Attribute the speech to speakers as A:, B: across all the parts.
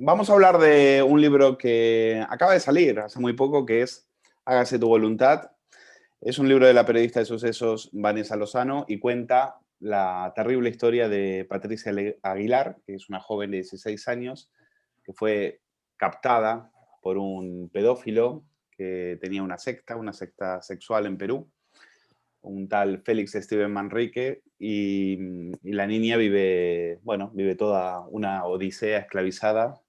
A: Vamos a hablar de un libro que acaba de salir hace muy poco, que es Hágase tu voluntad. Es un libro de la periodista de sucesos Vanessa Lozano y cuenta la terrible historia de Patricia Aguilar, que es una joven de 16 años que fue captada por un pedófilo que tenía una secta sexual en Perú, un tal Félix Steven Manrique, y la niña vive, bueno, vive toda una odisea esclavizada.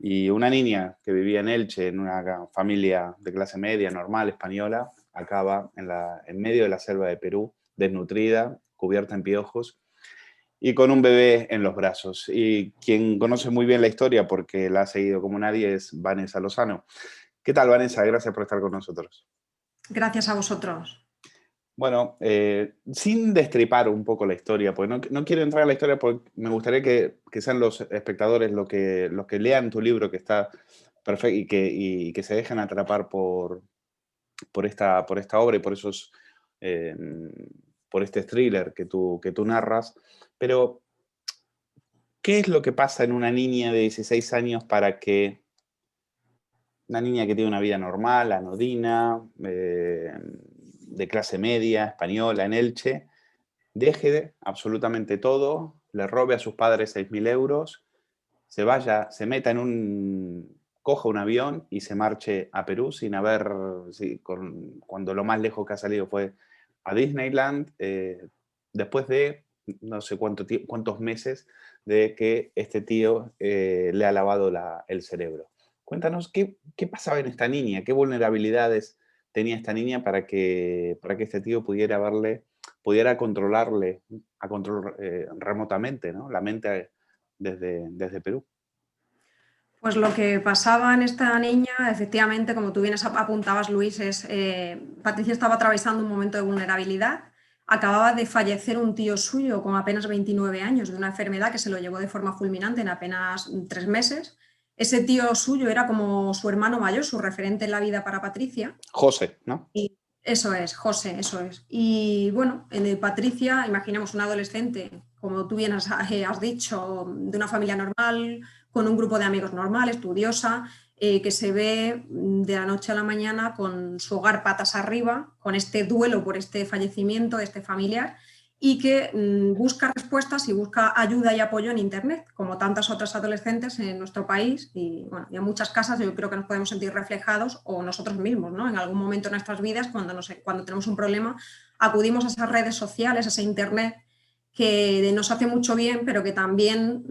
A: Y una niña que vivía en Elche, en una familia de clase media, normal, española, acaba en medio de la selva de Perú, desnutrida, cubierta en piojos y con un bebé en los brazos. Y quien conoce muy bien la historia, porque la ha seguido como nadie, es Vanessa Lozano. ¿Qué tal, Vanessa? Gracias por estar con nosotros.
B: Gracias a vosotros.
A: Bueno, sin destripar un poco la historia, porque no quiero entrar en la historia porque me gustaría que sean los espectadores los que lean tu libro, que está perfecto, y que se dejen atrapar por esta obra y eh, por este thriller que tú narras. Pero, ¿qué es lo que pasa en una niña de 16 años para que una niña que tiene una vida normal, anodina, de clase media, española, en Elche, deje absolutamente todo, le robe a sus padres 6.000 euros, se vaya, se meta coja un avión y se marche a Perú sin haber, sí, cuando lo más lejos que ha salido fue a Disneyland, después de no sé cuántos meses de que este tío le ha lavado el cerebro? Cuéntanos qué pasaba en esta niña, qué vulnerabilidades tenía esta niña para que este tío pudiera controlarle remotamente, ¿no? La mente desde Perú.
B: Pues lo que pasaba en esta niña, efectivamente, como tú bien apuntabas, Luis, Patricia estaba atravesando un momento de vulnerabilidad. Acababa de fallecer un tío suyo con apenas 29 años de una enfermedad que se lo llevó de forma fulminante en apenas 3 meses. Ese tío suyo era como su hermano mayor, su referente en la vida para Patricia.
A: José, ¿no?
B: Y eso es, José, eso es. Y bueno, Patricia, imaginemos una adolescente, como tú bien has dicho, de una familia normal, con un grupo de amigos normal, estudiosa, que se ve de la noche a la mañana con su hogar patas arriba, con este duelo por este fallecimiento de este familiar y que busca respuestas y busca ayuda y apoyo en Internet, como tantas otras adolescentes en nuestro país y, bueno, y en muchas casas yo creo que nos podemos sentir reflejados o nosotros mismos, ¿no? En algún momento de nuestras vidas, cuando tenemos un problema, acudimos a esas redes sociales, a ese Internet que nos hace mucho bien, pero que también,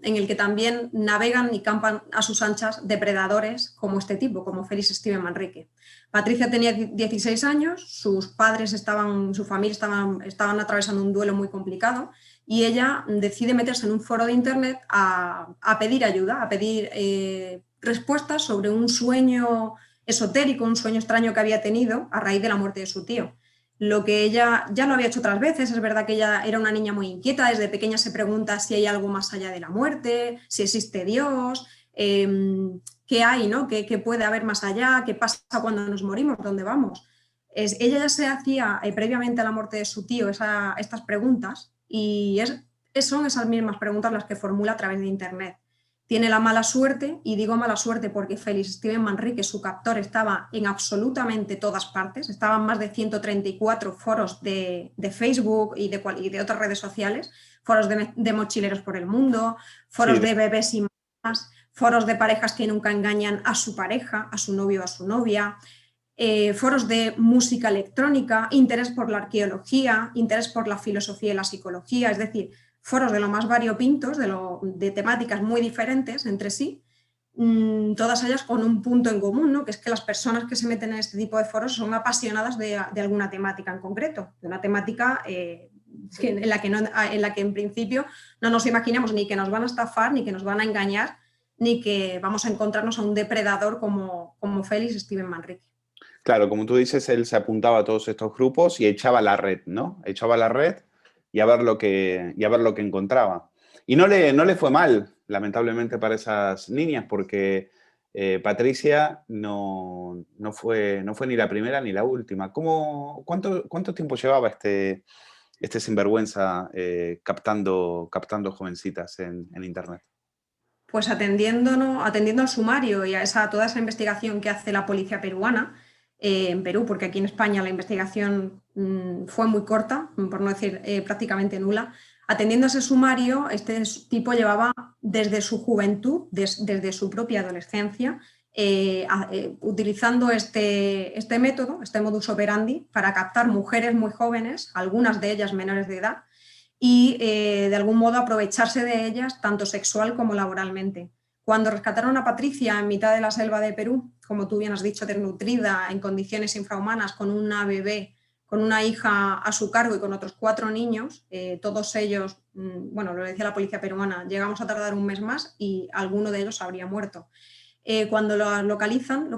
B: en el que también navegan y campan a sus anchas depredadores como este tipo, como Félix Steven Manrique. Patricia tenía 16 años, sus padres su familia estaban atravesando un duelo muy complicado y ella decide meterse en un foro de internet a pedir ayuda, a pedir respuestas sobre un sueño esotérico, un sueño extraño que había tenido a raíz de la muerte de su tío. Lo que ella ya lo había hecho otras veces, es verdad que ella era una niña muy inquieta, desde pequeña se pregunta si hay algo más allá de la muerte, si existe Dios, qué hay, ¿no? ¿Qué puede haber más allá? ¿Qué pasa cuando nos morimos? ¿Dónde vamos? Ella ya se hacía previamente a la muerte de su tío estas preguntas y son esas mismas preguntas las que formula a través de Internet. Tiene la mala suerte, y digo mala suerte porque Félix Steven Manrique, su captor, estaba en absolutamente todas partes, estaban más de 134 foros de Facebook y de otras redes sociales, foros de mochileros por el mundo, foros
A: Sí,
B: de bebés y mamás, foros de parejas que nunca engañan a su pareja, a su novio o a su novia, foros de música electrónica, interés por la arqueología, interés por la filosofía y la psicología, es decir, foros de lo más variopintos, de temáticas muy diferentes entre sí, todas ellas con un punto en común, ¿no? Que es que las personas que se meten en este tipo de foros son apasionadas de alguna temática en concreto, de una temática en la que en principio no nos imaginamos ni que nos van a estafar, ni que nos van a engañar, ni que vamos a encontrarnos a un depredador como Félix Steven Manrique.
A: claro, como tú dices, él se apuntaba a todos estos grupos y echaba la red, ¿no? Echaba la red y a ver y a ver lo que encontraba. Y no le fue mal, lamentablemente, para esas niñas, porque Patricia no fue ni la primera ni la última. ¿Cuánto tiempo llevaba este sinvergüenza captando jovencitas en Internet?
B: Pues atendiendo al sumario y a toda esa investigación que hace la policía peruana, en Perú, porque aquí en España la investigación fue muy corta, por no decir prácticamente nula, atendiendo a ese sumario, este tipo llevaba desde su juventud, desde su propia adolescencia, utilizando este método, este modus operandi, para captar mujeres muy jóvenes, algunas de ellas menores de edad, y de algún modo aprovecharse de ellas tanto sexual como laboralmente. Cuando rescataron a Patricia en mitad de la selva de Perú, como tú bien has dicho, desnutrida, en condiciones infrahumanas, con una bebé, con una hija a su cargo y con otros 4 niños, todos ellos, bueno, lo decía la policía peruana, llegamos a tardar un mes más y alguno de ellos habría muerto. Cuando lo localizan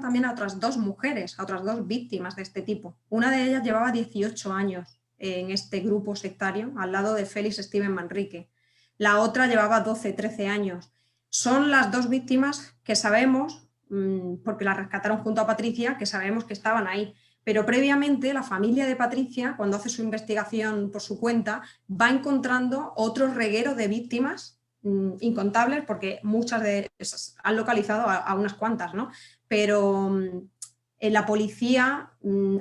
B: también a otras 2 mujeres, a otras 2 víctimas de este tipo. Una de ellas llevaba 18 años en este grupo sectario, al lado de Félix Steven Manrique. La otra llevaba 12, 13 años. Son las 2 víctimas que sabemos, porque las rescataron junto a Patricia, que sabemos que estaban ahí. Pero previamente la familia de Patricia, cuando hace su investigación por su cuenta, va encontrando otro reguero de víctimas incontables, porque muchas de esas han localizado a unas cuantas, ¿no? Pero la policía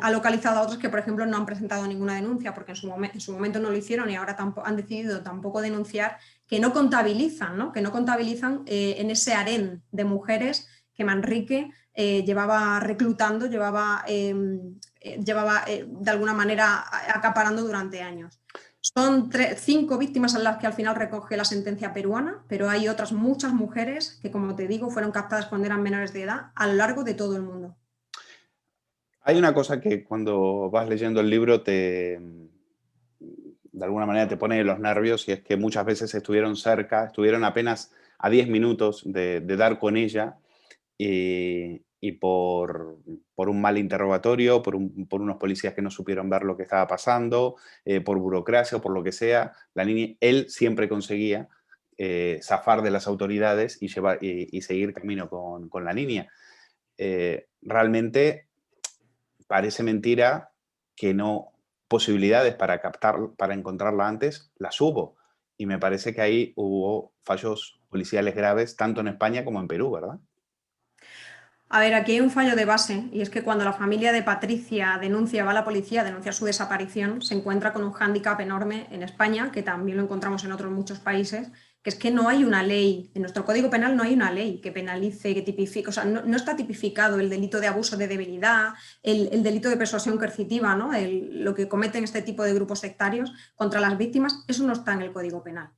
B: ha localizado a otros que, por ejemplo, no han presentado ninguna denuncia porque en su momento no lo hicieron y ahora han decidido tampoco denunciar, que no contabilizan, ¿no? Que no contabilizan en ese harén de mujeres que Manrique llevaba reclutando, llevaba de alguna manera acaparando durante años. Son 5 víctimas a las que al final recoge la sentencia peruana, pero hay otras muchas mujeres que, como te digo, fueron captadas cuando eran menores de edad a lo largo de todo el mundo.
A: Hay una cosa que cuando vas leyendo el libro de alguna manera te pone los nervios, y es que muchas veces estuvieron cerca, estuvieron apenas a 10 minutos de dar con ella, y por un mal interrogatorio, por unos policías que no supieron ver lo que estaba pasando, por burocracia o por lo que sea, él siempre conseguía zafar de las autoridades y seguir camino con la niña. Realmente parece mentira que no posibilidades para encontrarla antes, las hubo. Y me parece que ahí hubo fallos policiales graves, tanto en España como en Perú, ¿verdad?
B: A ver, aquí hay un fallo de base, y es que cuando la familia de Patricia va a la policía a denunciar su desaparición, se encuentra con un hándicap enorme en España, que también lo encontramos en otros muchos países, que es que no hay una ley, en nuestro Código Penal no hay una ley que penalice, que tipifique, o sea, no está tipificado el delito de abuso de debilidad, el delito de persuasión coercitiva, ¿no? Lo que cometen este tipo de grupos sectarios contra las víctimas, eso no está en el Código Penal.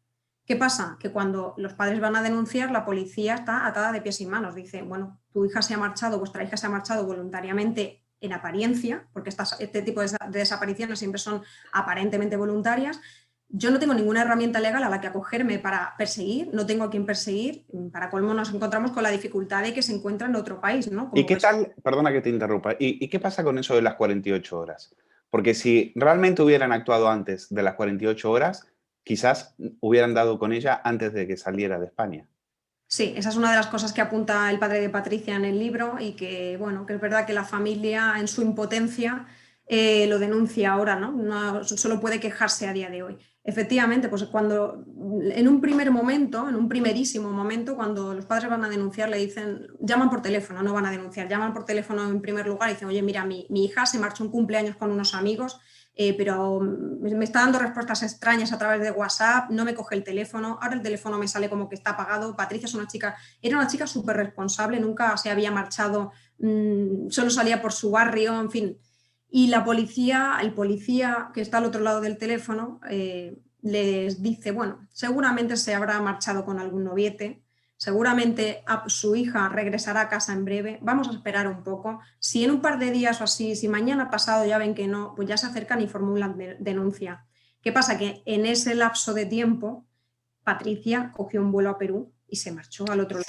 B: ¿Qué pasa? Que cuando los padres van a denunciar, la policía está atada de pies y manos. Dice, bueno, tu hija se ha marchado, vuestra hija se ha marchado voluntariamente en apariencia, porque este tipo de desapariciones siempre son aparentemente voluntarias. Yo no tengo ninguna herramienta legal a la que acogerme para perseguir, no tengo a quién perseguir. Para colmo nos encontramos con la dificultad de que se encuentra en otro país, ¿no?
A: ¿Y qué tal? Perdona que te interrumpa. ¿Y qué pasa con eso de las 48 horas? Porque si realmente hubieran actuado antes de las 48 horas, quizás hubieran dado con ella antes de que saliera de España.
B: Sí, esa es una de las cosas que apunta el padre de Patricia en el libro y que, bueno, que es verdad que la familia en su impotencia lo denuncia ahora, ¿no? No solo puede quejarse a día de hoy. Efectivamente, pues cuando en un primer momento, en un primerísimo momento, cuando los padres van a denunciar, le dicen, llaman por teléfono, no van a denunciar, llaman por teléfono en primer lugar y dicen, oye, mira, mi hija se marchó un cumpleaños con unos amigos, pero me está dando respuestas extrañas a través de WhatsApp, no me coge el teléfono, ahora el teléfono me sale como que está apagado. Patricia era una chica súper responsable, nunca se había marchado, solo salía por su barrio, en fin. Y el policía que está al otro lado del teléfono les dice, bueno, seguramente se habrá marchado con algún noviete, seguramente su hija regresará a casa en breve, vamos a esperar un poco. Si en un par de días o así, si mañana pasado ya ven que no, pues ya se acercan y formulan denuncia. ¿Qué pasa? Que en ese lapso de tiempo, Patricia cogió un vuelo a Perú y se marchó al otro lado.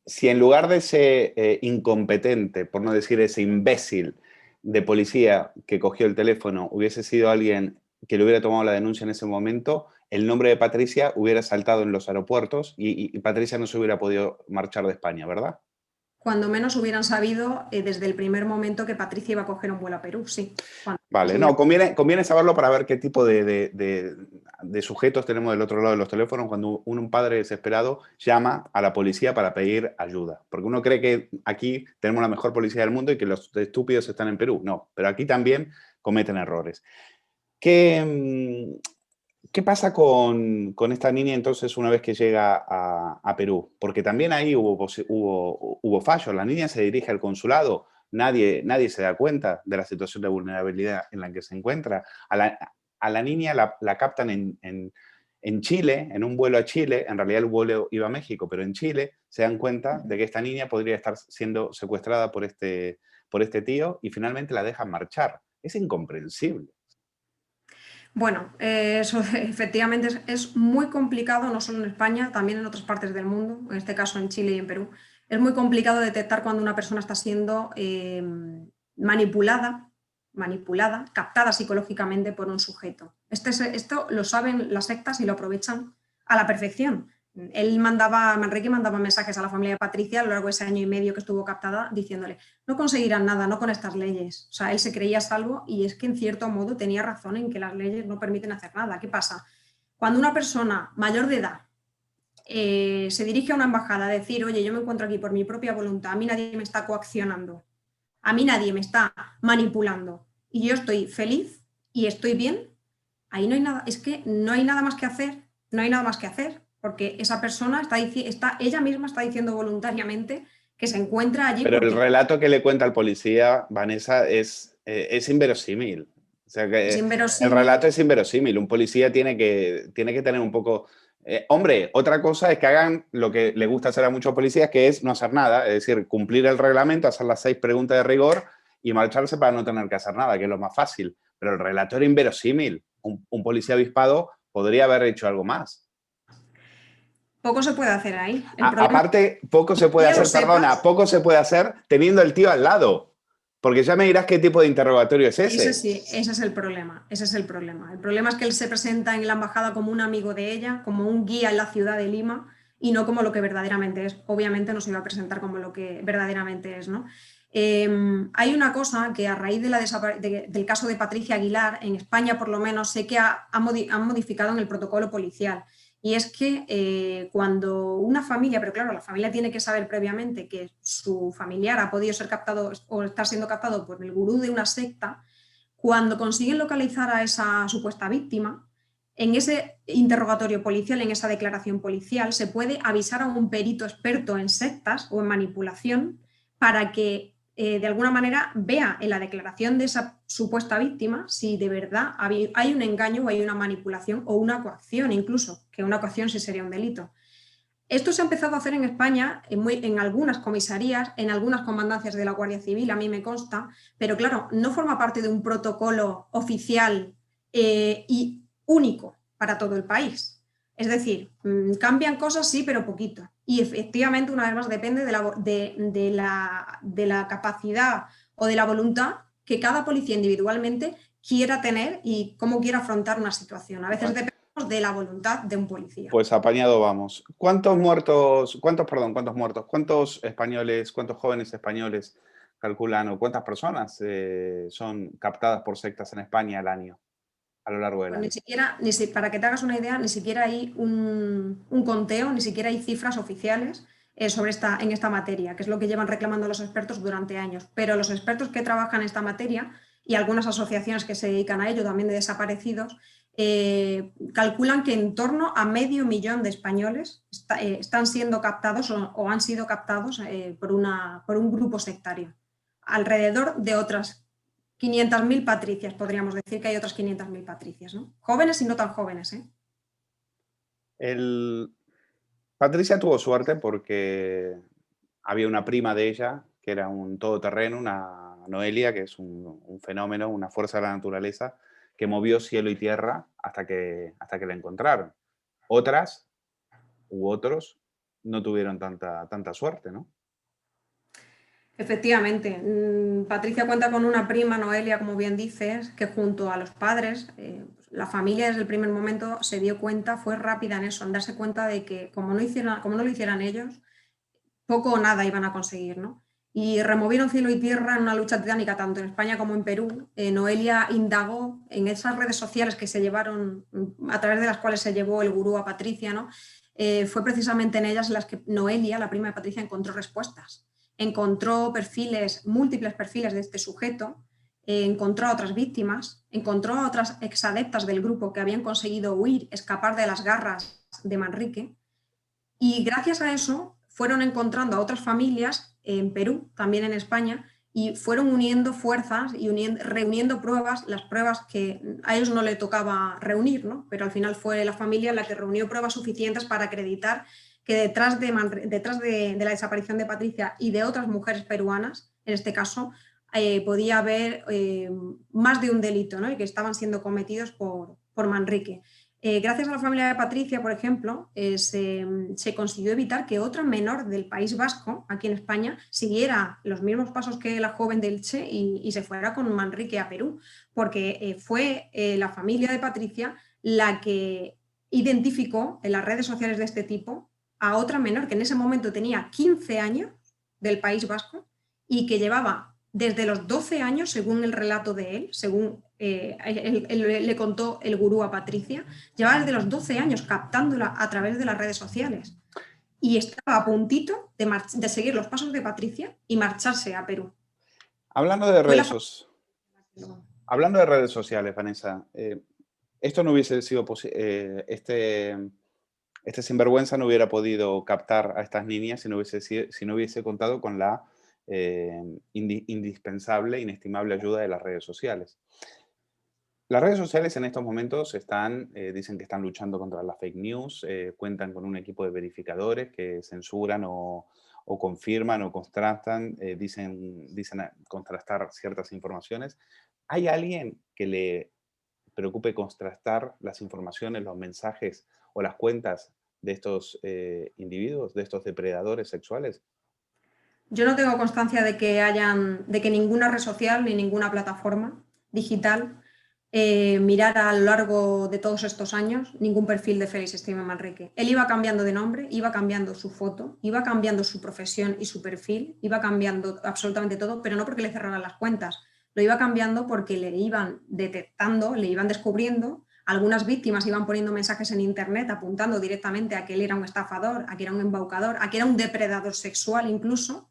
A: Si en lugar de ese incompetente, por no decir ese imbécil de policía que cogió el teléfono, hubiese sido alguien que le hubiera tomado la denuncia en ese momento, el nombre de Patricia hubiera saltado en los aeropuertos y Patricia no se hubiera podido marchar de España, ¿verdad?
B: Cuando menos hubieran sabido desde el primer momento que Patricia iba a coger un vuelo a Perú, sí.
A: Vale, no, conviene saberlo para ver qué tipo de de sujetos tenemos del otro lado de los teléfonos cuando un padre desesperado llama a la policía para pedir ayuda. Porque uno cree que aquí tenemos la mejor policía del mundo y que los estúpidos están en Perú. No, pero aquí también cometen errores. ¿Qué pasa con esta niña entonces una vez que llega a Perú? Porque también ahí hubo fallos. La niña se dirige al consulado, nadie se da cuenta de la situación de vulnerabilidad en la que se encuentra. A la niña la captan en Chile, en un vuelo a Chile. En realidad el vuelo iba a México, pero en Chile se dan cuenta de que esta niña podría estar siendo secuestrada por este tío y finalmente la dejan marchar. Es incomprensible.
B: Bueno, eso efectivamente es muy complicado, no solo en España, también en otras partes del mundo, en este caso en Chile y en Perú. Es muy complicado detectar cuando una persona está siendo manipulada, captada psicológicamente por un sujeto. Esto lo saben las sectas y lo aprovechan a la perfección. Manrique mandaba mensajes a la familia de Patricia a lo largo de ese año y medio que estuvo captada diciéndole: no conseguirán nada, no con estas leyes. O sea, él se creía salvo y es que en cierto modo tenía razón en que las leyes no permiten hacer nada. ¿Qué pasa? Cuando una persona mayor de edad se dirige a una embajada a decir: oye, yo me encuentro aquí por mi propia voluntad, a mí nadie me está coaccionando, a mí nadie me está manipulando y yo estoy feliz y estoy bien, ahí no hay nada, es que no hay nada más que hacer, no hay nada más que hacer. Porque esa persona ella misma está diciendo voluntariamente que se encuentra allí.
A: Pero el relato que le cuenta al policía, Vanessa, es inverosímil. O sea, que
B: es inverosímil.
A: El relato es inverosímil. Un policía tiene que tener un poco... hombre, otra cosa es que hagan lo que le gusta hacer a muchos policías, que es no hacer nada. Es decir, cumplir el reglamento, hacer las 6 preguntas de rigor y marcharse para no tener que hacer nada, que es lo más fácil. Pero el relato era inverosímil. Un policía avispado podría haber hecho algo más.
B: Poco se puede hacer ahí.
A: Aparte, poco se puede hacer, perdona, poco se puede hacer teniendo el tío al lado. Porque ya me dirás qué tipo de interrogatorio es ese.
B: Sí, ese es el problema. Ese es el problema. El problema es que él se presenta en la embajada como un amigo de ella, como un guía en la ciudad de Lima y no como lo que verdaderamente es. Obviamente no se iba a presentar como lo que verdaderamente es, ¿no? Hay una cosa que a raíz del caso de Patricia Aguilar, en España por lo menos, sé que han modificado en el protocolo policial. Y es que cuando una familia, pero claro, la familia tiene que saber previamente que su familiar ha podido ser captado o está siendo captado por el gurú de una secta, cuando consiguen localizar a esa supuesta víctima, en ese interrogatorio policial, en esa declaración policial, se puede avisar a un perito experto en sectas o en manipulación para que de alguna manera vea en la declaración de esa supuesta víctima si de verdad hay un engaño o hay una manipulación o una coacción, incluso, que una coacción sí sería un delito. Esto se ha empezado a hacer en España en algunas comisarías, en algunas comandancias de la Guardia Civil, a mí me consta, pero claro, no forma parte de un protocolo oficial y único para todo el país. Es decir, cambian cosas sí, pero poquito. Y efectivamente, una vez más, depende de la capacidad o de la voluntad que cada policía individualmente quiera tener y cómo quiera afrontar una situación. A veces depende de la voluntad de un policía.
A: Pues apañado vamos. ¿Cuántos españoles, cuántos jóvenes españoles calculan o cuántas personas son captadas por sectas en España al año? A lo largo del año.
B: Para que te hagas una idea, ni siquiera hay un conteo, ni siquiera hay cifras oficiales en esta materia, que es lo que llevan reclamando los expertos durante años. Pero los expertos que trabajan en esta materia y algunas asociaciones que se dedican a ello, también de desaparecidos, calculan que en torno a 500.000 de españoles están siendo captados o han sido captados por un grupo sectario, alrededor de otras 500.000 patricias, podríamos decir que hay otras 500.000 patricias, ¿no? Jóvenes y no tan jóvenes, ¿eh?
A: Patricia tuvo suerte porque había una prima de ella que era un todoterreno, una Noelia, que es un fenómeno, una fuerza de la naturaleza, que movió cielo y tierra hasta que la encontraron. Otras u otros no tuvieron tanta suerte, ¿no?
B: Efectivamente. Patricia cuenta con una prima, Noelia, como bien dices, que junto a los padres, la familia desde el primer momento se dio cuenta, fue rápida en eso, en darse cuenta de que como no lo hicieran ellos, poco o nada iban a conseguir, ¿no? y removieron cielo y tierra en una lucha titánica tanto en España como en Perú. Noelia indagó en esas redes sociales que se llevaron, a través de las cuales se llevó el gurú a Patricia, ¿no? Fue precisamente en ellas en las que Noelia, la prima de Patricia, encontró respuestas. Encontró múltiples perfiles de este sujeto, encontró a otras víctimas, encontró a otras exadeptas del grupo que habían conseguido huir, escapar de las garras de Manrique, y gracias a eso fueron encontrando a otras familias en Perú, también en España, y fueron uniendo fuerzas y reuniendo pruebas, las pruebas que a ellos no le tocaba reunir, ¿no? Pero al final fue la familia la que reunió pruebas suficientes para acreditar que detrás de la desaparición de Patricia y de otras mujeres peruanas, en este caso, podía haber más de un delito, ¿no? Y que estaban siendo cometidos por Manrique. Gracias a la familia de Patricia, por ejemplo, se consiguió evitar que otra menor del País Vasco, aquí en España, siguiera los mismos pasos que la joven de Elche y se fuera con Manrique a Perú, porque fue la familia de Patricia la que identificó en las redes sociales de este tipo a otra menor que en ese momento tenía 15 años del País Vasco y que llevaba desde los 12 años, según el relato de él, según él le contó el gurú a Patricia, llevaba desde los 12 años captándola a través de las redes sociales y estaba a puntito de seguir los pasos de Patricia y marcharse a Perú.
A: Hablando de redes sociales, Vanessa, esto no hubiese sido posible, este sinvergüenza no hubiera podido captar a estas niñas si no hubiese contado con la indispensable, inestimable ayuda de las redes sociales. Las redes sociales en estos momentos dicen que están luchando contra las fake news, cuentan con un equipo de verificadores que censuran o confirman o contrastan, dicen contrastar ciertas informaciones. ¿Hay alguien que le preocupe contrastar las informaciones, los mensajes o las cuentas de estos individuos, de estos depredadores sexuales?
B: Yo no tengo constancia de que ninguna red social ni ninguna plataforma digital mirara a lo largo de todos estos años ningún perfil de Félix Esteban Manrique. Él iba cambiando de nombre, iba cambiando su foto, iba cambiando su profesión y su perfil, iba cambiando absolutamente todo, pero no porque le cerraran las cuentas, lo iba cambiando porque le iban detectando, le iban descubriendo. Algunas víctimas iban poniendo mensajes en internet apuntando directamente a que él era un estafador, a que era un embaucador, a que era un depredador sexual incluso,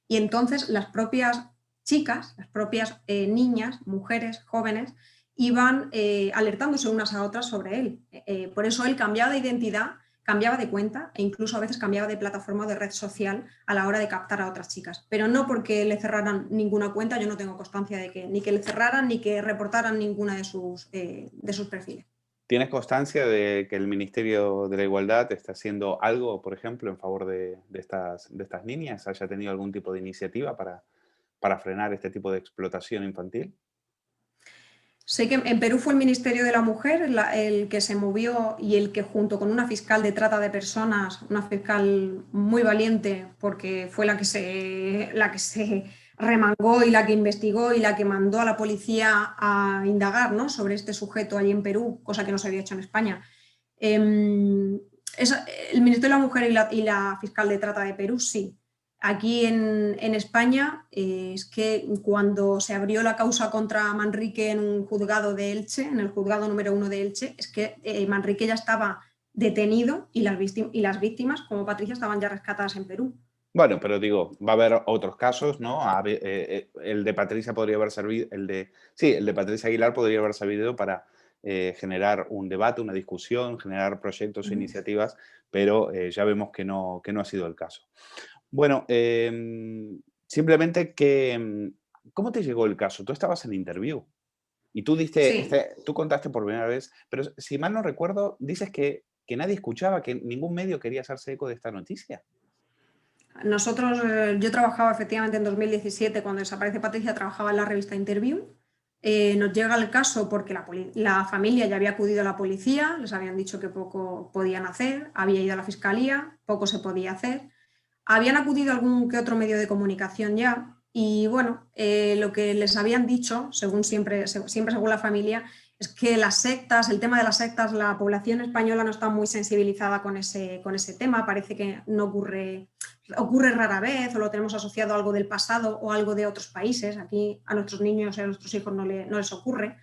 B: y entonces las propias chicas, las propias niñas, mujeres, jóvenes, iban alertándose unas a otras sobre él. Por eso él cambiaba de identidad, cambiaba de cuenta e incluso a veces cambiaba de plataforma o de red social a la hora de captar a otras chicas. Pero no porque le cerraran ninguna cuenta, yo no tengo constancia de que ni que le cerraran ni que reportaran ninguna de sus perfiles.
A: ¿Tienes constancia de que el Ministerio de la Igualdad está haciendo algo, por ejemplo, en favor de estas niñas? ¿Haya tenido algún tipo de iniciativa para frenar este tipo de explotación infantil?
B: Sé que en Perú fue el Ministerio de la Mujer el que se movió y el que junto con una fiscal de trata de personas, una fiscal muy valiente porque fue la que se remangó y la que investigó y la que mandó a la policía a indagar, ¿no?, sobre este sujeto allí en Perú, cosa que no se había hecho en España. El Ministerio de la Mujer y la fiscal de trata de Perú, sí. Aquí en España es que cuando se abrió la causa contra Manrique en un juzgado de Elche, en el juzgado número 1 de Elche, es que Manrique ya estaba detenido y las víctimas, como Patricia, estaban ya rescatadas en Perú.
A: Bueno, pero digo, va a haber otros casos, ¿no? El de Patricia podría haber servido, el de Patricia Aguilar podría haber servido para generar un debate, una discusión, generar proyectos o iniciativas, pero ya vemos que no ha sido el caso. Bueno, simplemente ¿cómo te llegó el caso? Tú estabas en Interview y tú
B: Sí.
A: tú contaste por primera vez, pero si mal no recuerdo, dices que nadie escuchaba, que ningún medio quería hacerse eco de esta noticia.
B: Nosotros, yo trabajaba efectivamente en 2017, cuando desaparece Patricia, trabajaba en la revista Interview. Nos llega el caso porque la familia ya había acudido a la policía, les habían dicho que poco podían hacer, había ido a la fiscalía, poco se podía hacer. Habían acudido a algún que otro medio de comunicación ya y bueno, lo que les habían dicho, siempre según la familia, es que las sectas, el tema de las sectas, la población española no está muy sensibilizada con ese tema, parece que no ocurre rara vez o lo tenemos asociado a algo del pasado o algo de otros países. Aquí a nuestros niños y a nuestros hijos no les ocurre.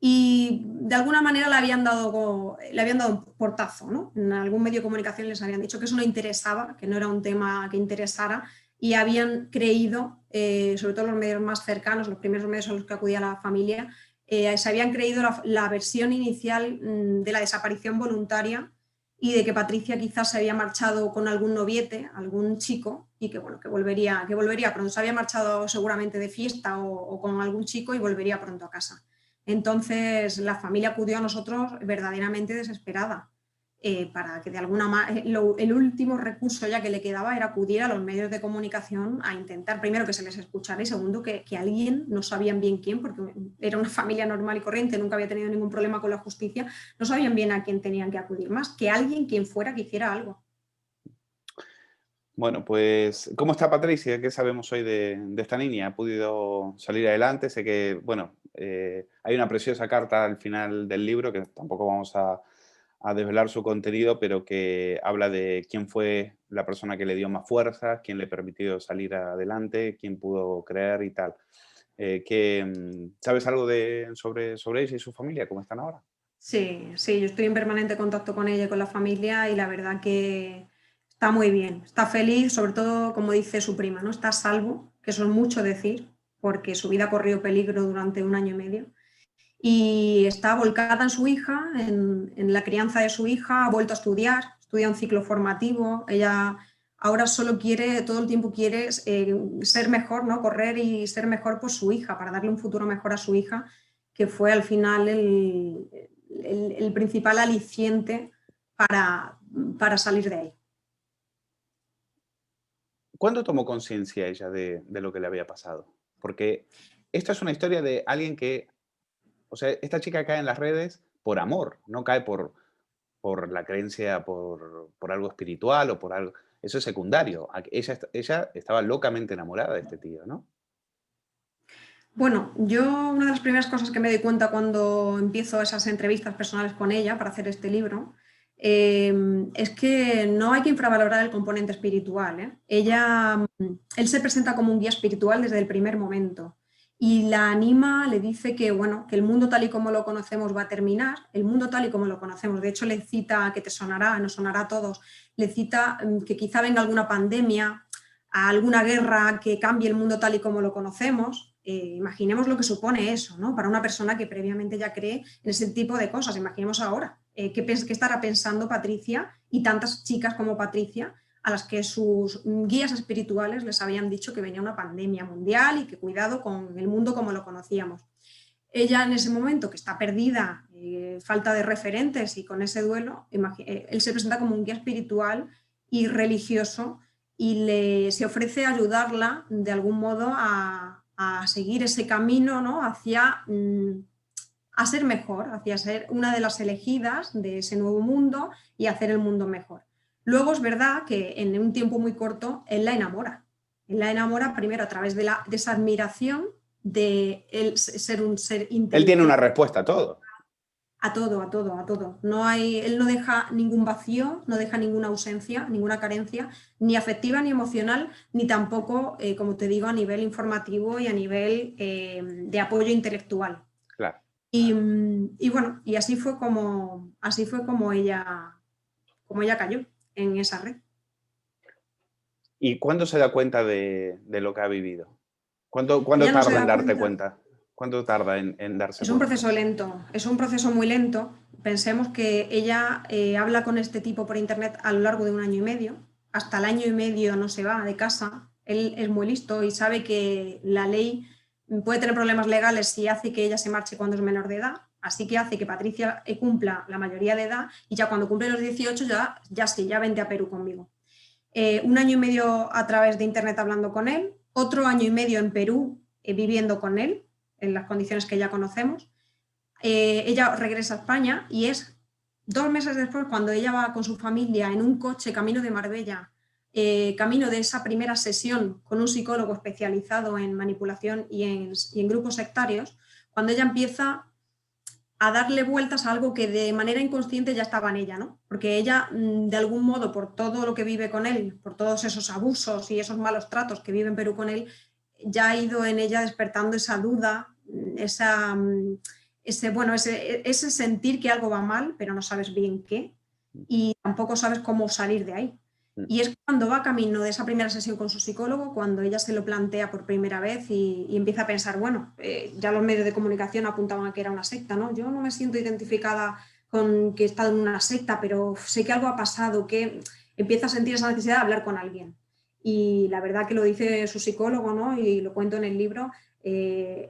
B: Y de alguna manera le habían dado un portazo, ¿no? En algún medio de comunicación les habían dicho que eso no interesaba, que no era un tema que interesara, y habían creído, sobre todo los medios más cercanos, los primeros medios a los que acudía la familia, se habían creído la versión inicial de la desaparición voluntaria y de que Patricia quizás se había marchado con algún noviete, algún chico, y que, bueno, que volvería pronto. Se había marchado seguramente de fiesta o con algún chico y volvería pronto a casa. Entonces la familia acudió a nosotros verdaderamente desesperada, para que de alguna manera, el último recurso ya que le quedaba era acudir a los medios de comunicación a intentar, primero, que se les escuchara y segundo, que alguien, no sabían bien quién, porque era una familia normal y corriente, nunca había tenido ningún problema con la justicia, no sabían bien a quién tenían que acudir más, que alguien, quien fuera, que hiciera algo.
A: Bueno, pues, ¿cómo está Patricia? ¿Qué sabemos hoy de esta niña? ¿Ha podido salir adelante? Sé que, bueno, hay una preciosa carta al final del libro, que tampoco vamos a desvelar su contenido, pero que habla de quién fue la persona que le dio más fuerza, quién le permitió salir adelante, quién pudo creer y tal. ¿Sabes algo sobre ella y su familia? ¿Cómo están ahora?
B: Sí, yo estoy en permanente contacto con ella y con la familia y la verdad que está muy bien, está feliz, sobre todo, como dice su prima, ¿no? Está a salvo, que eso es mucho decir, porque su vida ha corrido peligro durante 1 año y medio. Y está volcada en su hija, en la crianza de su hija, ha vuelto a estudiar, estudia un ciclo formativo, ella ahora solo quiere, todo el tiempo quiere ser mejor, ¿no? Correr y ser mejor por su hija, para darle un futuro mejor a su hija, que fue al final el principal aliciente para salir de ahí.
A: ¿Cuándo tomó conciencia ella de lo que le había pasado? Porque esta es una historia de alguien que, o sea, esta chica cae en las redes por amor, no cae por la creencia, por algo espiritual o por algo. Eso es secundario. Ella estaba locamente enamorada de este tío, ¿no?
B: Bueno, yo una de las primeras cosas que me doy cuenta cuando empiezo esas entrevistas personales con ella para hacer este libro, es que no hay que infravalorar el componente espiritual, ¿eh? Él se presenta como un guía espiritual desde el primer momento y la anima, le dice que, bueno, que el mundo tal y como lo conocemos va a terminar, el mundo tal y como lo conocemos. De hecho, le cita, que te sonará, nos sonará a todos, le cita que quizá venga alguna pandemia, alguna guerra que cambie el mundo tal y como lo conocemos. Imaginemos lo que supone eso, ¿no? Para una persona que previamente ya cree en ese tipo de cosas. Imaginemos ahora qué estará pensando Patricia y tantas chicas como Patricia a las que sus guías espirituales les habían dicho que venía una pandemia mundial y que cuidado con el mundo como lo conocíamos. Ella en ese momento que está perdida, falta de referentes y con ese duelo, él se presenta como un guía espiritual y religioso y se ofrece a ayudarla de algún modo a seguir ese camino, ¿no? Hacia a ser mejor, hacia ser una de las elegidas de ese nuevo mundo y hacer el mundo mejor. Luego es verdad que en un tiempo muy corto él la enamora. Él la enamora primero a través de esa admiración de él ser un ser inteligente.
A: Él tiene una respuesta a todo.
B: A todo, a todo, a todo. Él no deja ningún vacío, no deja ninguna ausencia, ninguna carencia, ni afectiva ni emocional, ni tampoco, como te digo, a nivel informativo y a nivel de apoyo intelectual.
A: Claro.
B: Y bueno, y así fue como ella cayó en esa red.
A: ¿Y cuándo se da cuenta de lo que ha vivido? ¿Cuánto tarda en darte cuenta? ¿Cuánto tarda en darse cuenta?
B: Es un proceso lento, es un proceso muy lento. Pensemos que ella habla con este tipo por internet a lo largo de 1 año y medio. Hasta el 1 año y medio no se va de casa. Él es muy listo y sabe que la ley puede tener problemas legales si hace que ella se marche cuando es menor de edad. Así que hace que Patricia cumpla la mayoría de edad y ya cuando cumple los 18 ya vente a Perú conmigo. 1 año y medio a través de internet hablando con él, otro 1 año y medio en Perú viviendo con él, en las condiciones que ya conocemos. Ella regresa a España y es 2 meses después cuando ella va con su familia en un coche camino de Marbella, camino de esa primera sesión con un psicólogo especializado en manipulación y en grupos sectarios, cuando ella empieza a darle vueltas a algo que de manera inconsciente ya estaba en ella, ¿no? Porque ella, de algún modo, por todo lo que vive con él, por todos esos abusos y esos malos tratos que vive en Perú con él, ya ha ido en ella despertando esa duda, ese sentir que algo va mal, pero no sabes bien qué, y tampoco sabes cómo salir de ahí. Y es cuando va camino de esa primera sesión con su psicólogo, cuando ella se lo plantea por primera vez y empieza a pensar, bueno, ya los medios de comunicación apuntaban a que era una secta, ¿no? Yo no me siento identificada con que he estado en una secta, pero sé que algo ha pasado, que empieza a sentir esa necesidad de hablar con alguien. Y la verdad que lo dice su psicólogo, ¿no? Y lo cuento en el libro.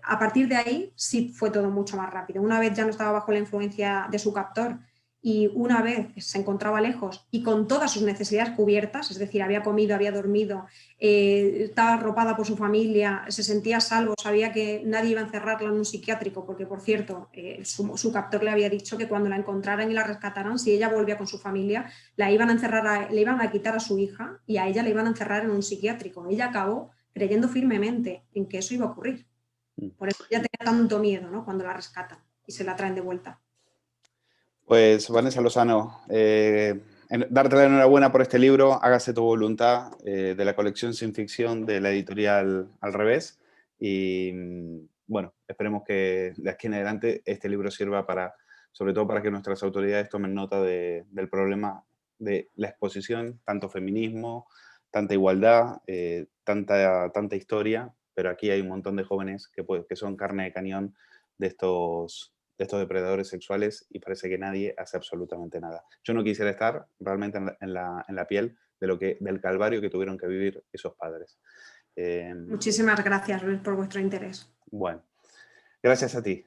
B: A partir de ahí sí fue todo mucho más rápido. Una vez ya no estaba bajo la influencia de su captor, y una vez se encontraba lejos y con todas sus necesidades cubiertas, es decir, había comido, había dormido, estaba arropada por su familia, se sentía a salvo, sabía que nadie iba a encerrarla en un psiquiátrico, porque, por cierto, su captor le había dicho que cuando la encontraran y la rescataran, si ella volvía con su familia, la iban a encerrar, le iban a quitar a su hija y a ella la iban a encerrar en un psiquiátrico. Ella acabó creyendo firmemente en que eso iba a ocurrir. Por eso ella tenía tanto miedo, ¿no?, cuando la rescatan y se la traen de vuelta.
A: Pues Vanessa Lozano, darte la enhorabuena por este libro, Hágase tu voluntad, de la colección Sin Ficción de la editorial Al Revés. Y bueno, esperemos que de aquí en adelante este libro sirva para, sobre todo para que nuestras autoridades tomen nota del problema de la exposición, tanto feminismo, tanta igualdad, tanta historia, pero aquí hay un montón de jóvenes que son carne de cañón de estos depredadores sexuales y parece que nadie hace absolutamente nada. Yo no quisiera estar realmente en la piel del calvario que tuvieron que vivir esos padres.
B: Muchísimas gracias, Luis, por vuestro interés.
A: Bueno, gracias a ti.